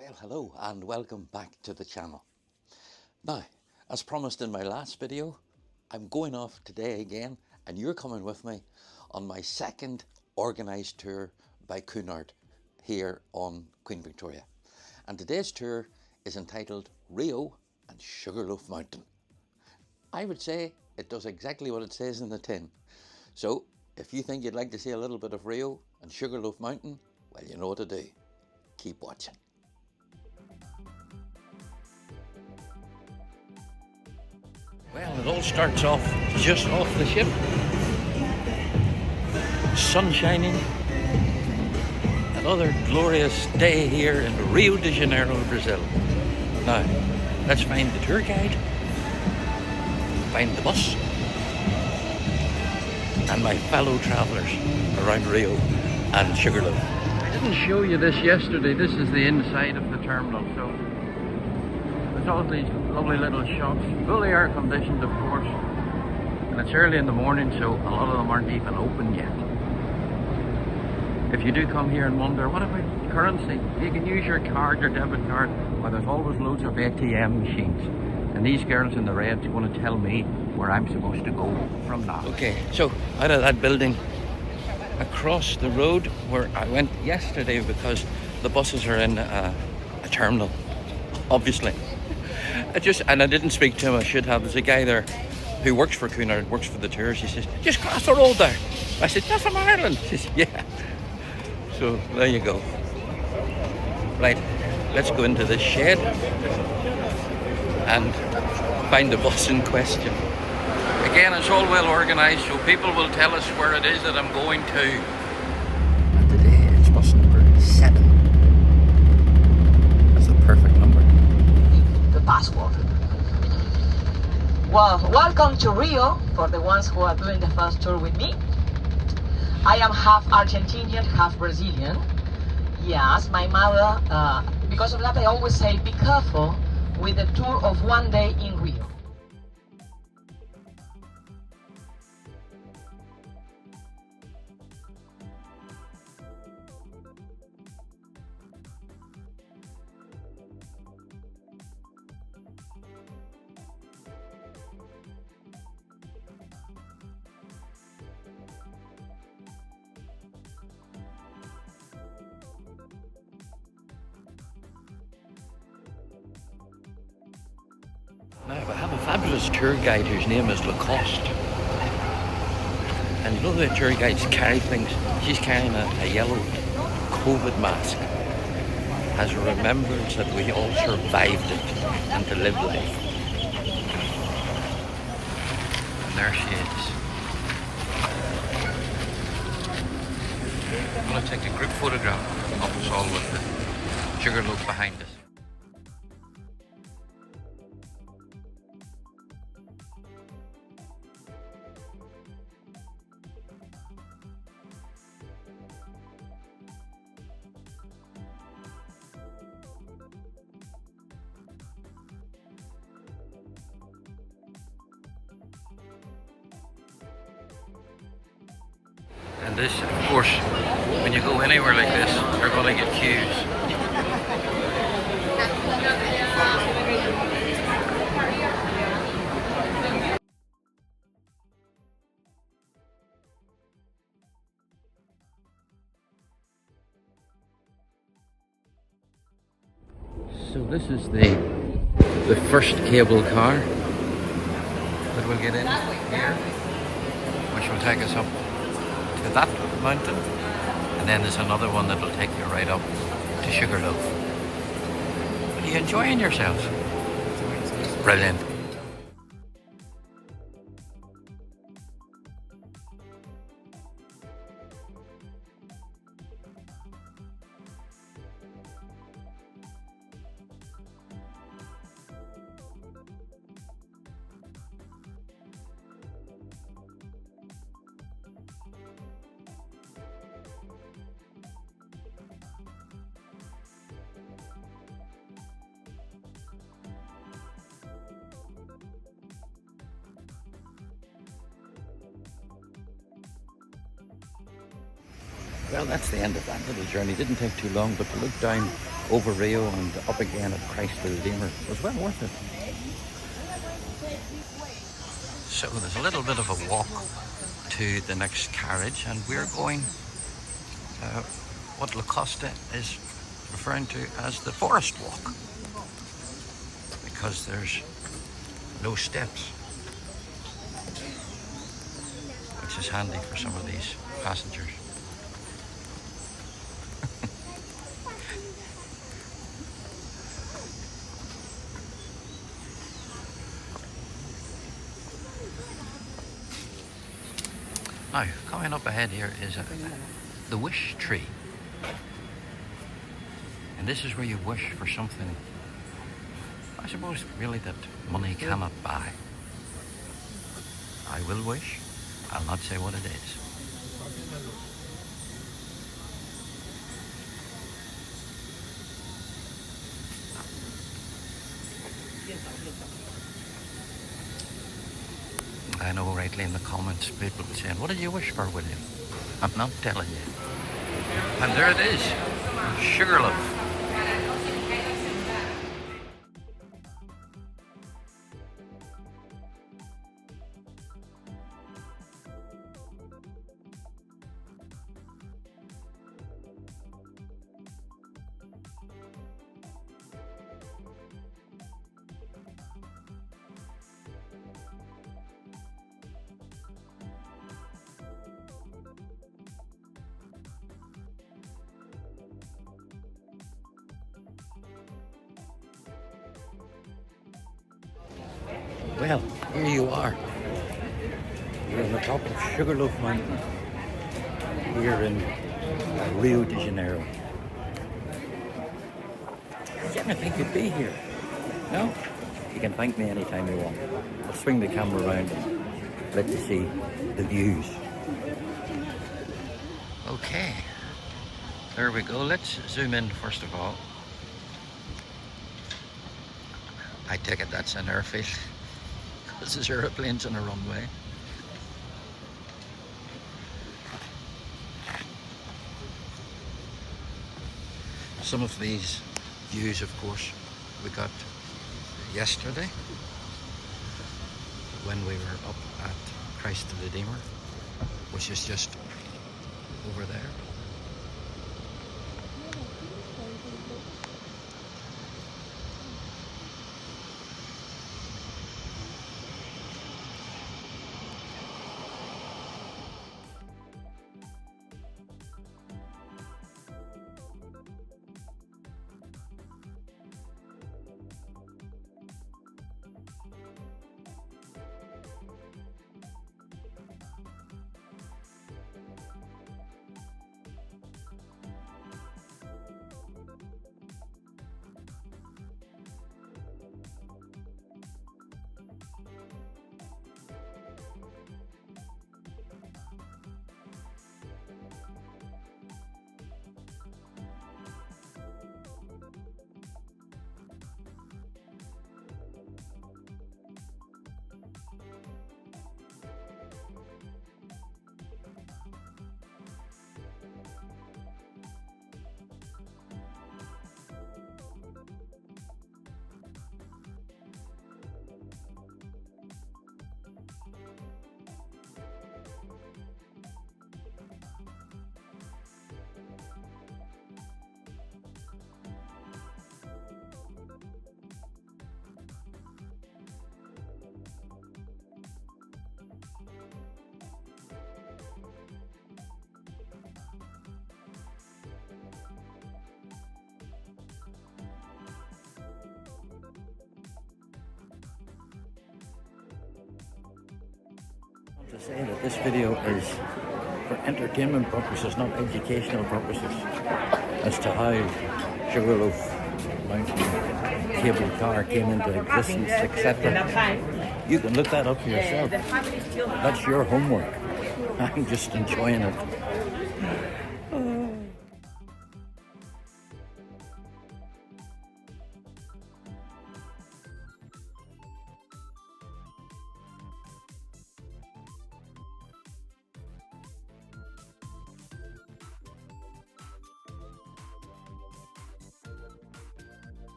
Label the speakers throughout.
Speaker 1: Well, hello and welcome back to the channel. Now, as promised in my last video, I'm going off today again and you're coming with me on my second organised tour by Cunard here on Queen Victoria. And today's tour is entitled Rio and Sugarloaf Mountain. I would say it does exactly what it says in the tin. So, if you think you'd like to see a little bit of Rio and Sugarloaf Mountain, well, you know what to do. Keep watching. Well, it all starts off just off the ship. Sun shining. Another glorious day here in Rio De Janeiro, Brazil. Now, let's find the tour guide, find the bus, and my fellow travellers around Rio and Sugarloaf. I didn't show you this yesterday. This is the inside of the terminal. So there's all these lovely little shops, fully air conditioned of course, and it's early in the morning, so a lot of them aren't even open yet. If you do come here and wonder, what about currency? You can use your card, your debit card, or there's always loads of ATM machines. And these girls in the red's going to tell me where I'm supposed to go from now. Okay, so out of that building, across the road where I went yesterday, because the buses are in a terminal, obviously. And I didn't speak to him, I should have. There's a guy there who works for Cunard, works for the tours. He says, just cross the road there. I said, that's from Ireland. He says, yeah. So there you go. Right, let's go into this shed and find the bus in question. Again, it's all well organised, so people will tell us where it is that I'm going to. And today it's bus number 7. That's the perfect number.
Speaker 2: The passport. Well, welcome to Rio for the ones who are doing the first tour with me. I am half Argentinian, half Brazilian. Yes, my mother, because of that I always say be careful with a tour of one day in Rio.
Speaker 1: Now, I have a fabulous tour guide whose name is Lacoste. And you know the tour guides carry things. She's carrying a yellow COVID mask as a remembrance that we all survived it and to live life. And there she is. I'm going to take a group photograph of us all with the Sugarloaf behind us. And this, of course, when you go anywhere like this, you're going to get queues. So this is the first cable car that we'll get in here, which will take us up to that mountain, and then there's another one that will take you right up to Sugarloaf. Are you enjoying yourselves? Brilliant. Well, that's the end of that little journey. Didn't take too long, but to look down over Rio and up again at Christ the Redeemer. It was well worth it. So there's a little bit of a walk to the next carriage, and we're going what Lacosta is referring to as the forest walk, because there's no steps, which is handy for some of these passengers. Now, coming up ahead here is the wish tree. And this is where you wish for something, I suppose, really that money cannot buy. I will wish. I'll not say what it is. I know rightly in the comments people will be saying, what did you wish for, William? I'm not telling you. And there it is, Sugarloaf. Well, here you are. You're on the top of Sugarloaf Mountain here in Rio de Janeiro. Did you ever think you'd be here? No? You can thank me anytime you want. I'll swing the camera around and let you see the views. Okay, there we go. Let's zoom in first of all. I take it that's an airfield. This is airplanes on a runway. Some of these views, of course, we got yesterday when we were up at Christ the Redeemer, which is just over there. To say that this video is for entertainment purposes, not educational purposes, as to how Sugarloaf Mountain Cable Car came into existence, etc. You can look that up for yourself. That's your homework. I'm just enjoying it.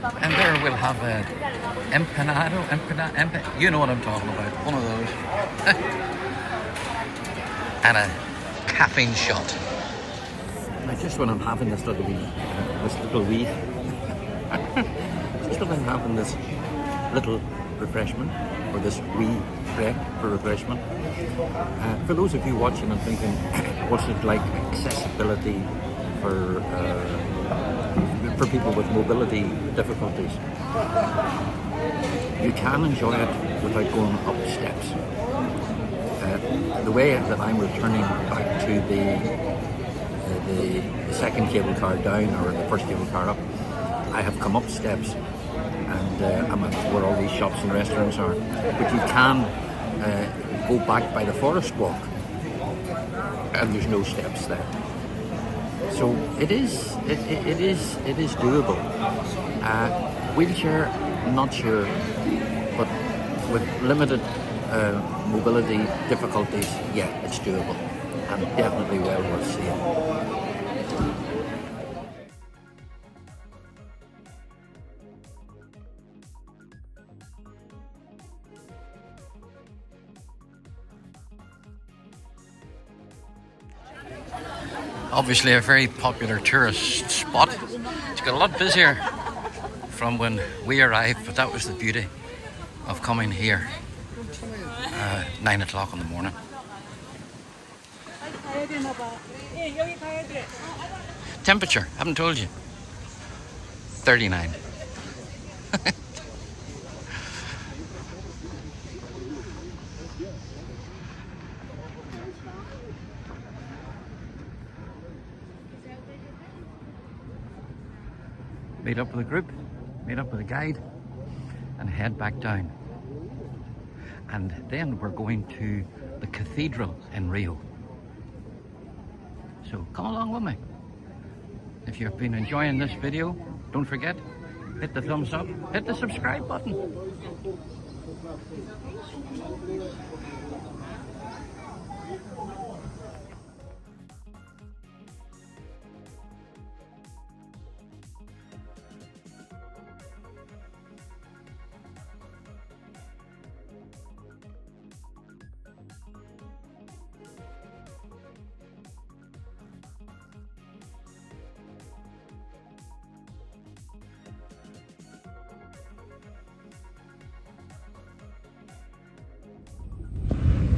Speaker 1: And there we'll have a empanado, you know what I'm talking about, one of those. And a caffeine shot. Now just when I'm having this little wee, just when I'm having this little refreshment, or this wee break for refreshment, for those of you watching and thinking, what's it like accessibility for people with mobility difficulties? You can enjoy it without going up steps. The way that I'm returning back to the second cable car down, or the first cable car up, I have come up steps, and I'm at where all these shops and restaurants are. But you can go back by the forest walk, and there's no steps there. So it is doable. Wheelchair, not sure, but with limited mobility difficulties, yeah, it's doable, and definitely well worth seeing. Obviously a very popular tourist spot. It's got a lot busier from when we arrived, but that was the beauty of coming here 9 o'clock in the morning. Temperature, haven't told you. 39. Meet up with a group, meet up with a guide, and head back down. And then we're going to the Cathedral in Rio. So come along with me. If you've been enjoying this video, don't forget, hit the thumbs up, hit the subscribe button.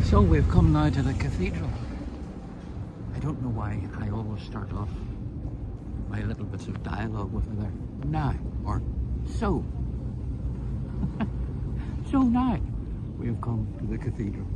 Speaker 1: So we've come now to the cathedral. I don't know why I always start off my little bits of dialogue with either now or so. So now we have come to the cathedral.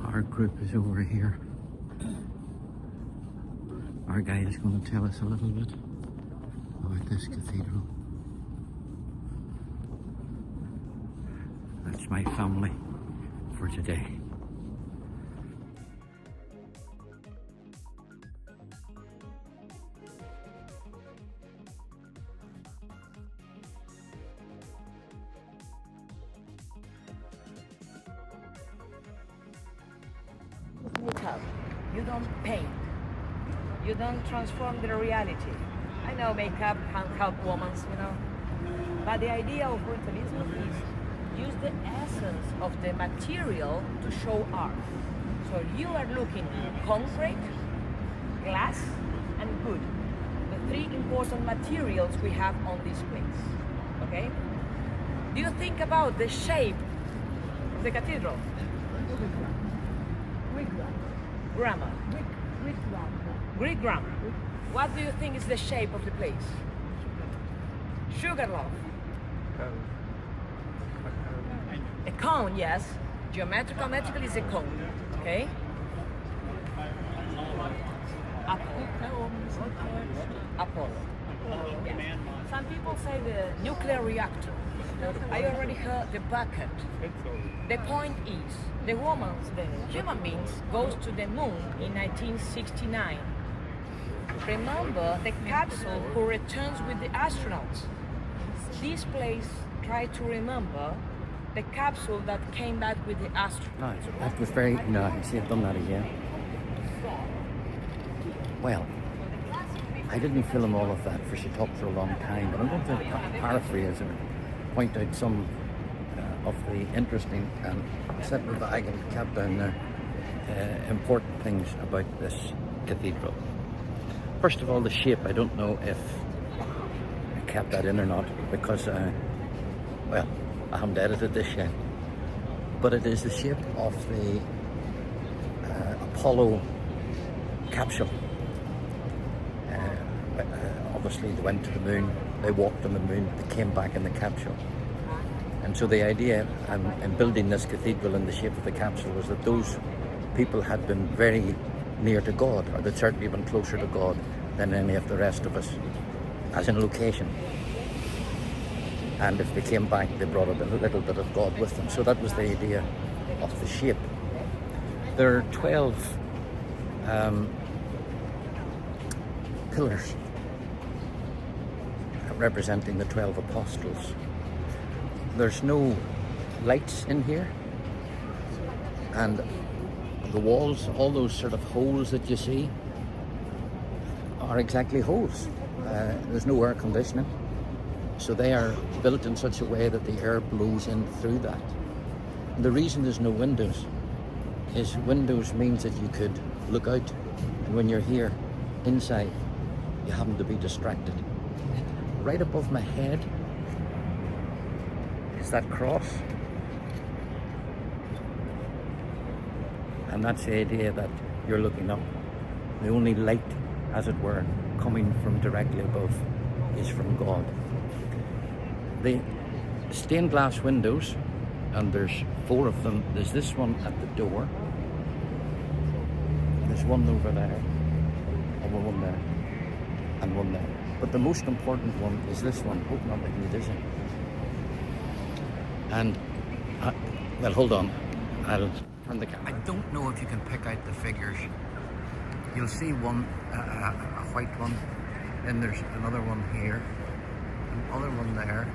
Speaker 1: Our group is over here. Our guide is going to tell us a little bit about this cathedral. That's my family for today.
Speaker 2: Makeup. You don't paint. You don't transform the reality. I know makeup can help women, you know. But the idea of brutalism is use the essence of the material to show art. So you are looking at concrete, glass, and wood. The three important materials we have on this place. Okay? Do you think about the shape of the cathedral? Grammar. Greek grammar. What do you think is the shape of the place? Sugarloaf. A cone, yes. Geometrically is a cone. Okay? Apollo. Some people say the nuclear reactor. I already heard the bucket. The point is, the human beings goes to the moon in 1969. Remember the capsule who returns with the astronauts. This place tried to remember the capsule that came back with the astronauts.
Speaker 1: That was very nice. You've done that again. Well, I didn't film all of that for she talked for a long time, but I'm going to paraphrase or point out some of the interesting and set my bag and cap down there important things about this cathedral. First of all, the shape. I don't know if I kept that in or not because, well, I haven't edited this yet. But it is the shape of the Apollo capsule. Obviously they went to the moon, they walked on the moon, they came back in the capsule. And so the idea in building this cathedral in the shape of the capsule was that those people had been very near to God, or they'd certainly been closer to God than any of the rest of us, as in location. And if they came back, they brought a little bit of God with them. So that was the idea of the shape. There are 12 pillars representing the 12 apostles. There's no lights in here, and the walls, all those sort of holes that you see, are exactly holes. There's no air conditioning, so they are built in such a way that the air blows in through that. And the reason there's no windows is windows means that you could look out, and when you're here inside, you happen to be distracted. Right above my head is that cross, and that's the idea that you're looking up. The only light, as it were, coming from directly above is from God. The stained glass windows, and there's 4 of them. There's this one at the door, there's one over there, and one there, and one there. But the most important one is this one. Hope not making it isn't. And, well, hold on. I'll turn the camera. I don't know if you can pick out the figures. You'll see one, a white one. Then there's another one here, another one there,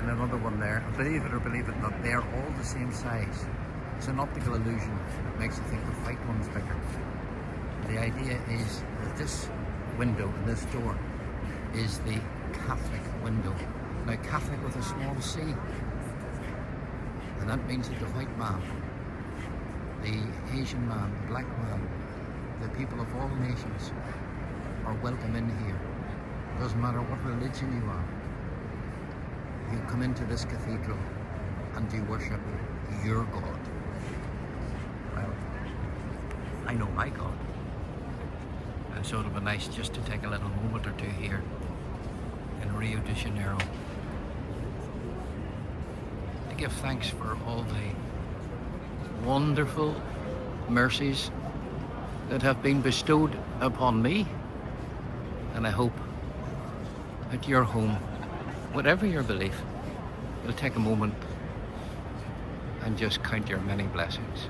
Speaker 1: and another one there. Believe it or believe it not, they are all the same size. It's an optical illusion that makes you think the white one's bigger. The idea is that this window and this door is the Catholic window. Now, Catholic with a small c, and that means that the white man, the Asian man, the black man, the people of all nations are welcome in here. Doesn't matter what religion you are. You come into this cathedral and you worship your God. Well, I know my God. And so it'll be nice just to take a little moment or two here in Rio de Janeiro to give thanks for all the wonderful mercies that have been bestowed upon me. And I hope at your home, whatever your belief, you'll take a moment and just count your many blessings.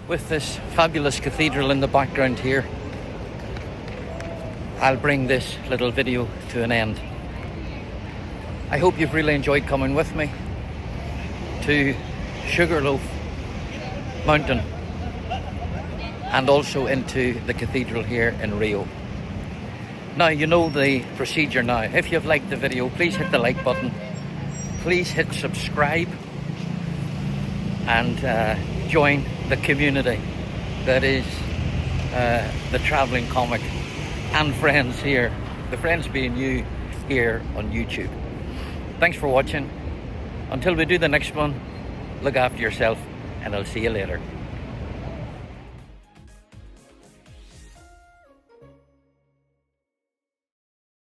Speaker 1: With this fabulous cathedral in the background here, I'll bring this little video to an end. I hope you've really enjoyed coming with me to Sugarloaf Mountain and also into the cathedral here in Rio. Now, you know the procedure now. If you've liked the video, please hit the like button. Please hit subscribe and join the community that is the traveling comic and friends here, the friends being you here on YouTube. Thanks for watching. Until we do the next one, look after yourself, and I'll see you later.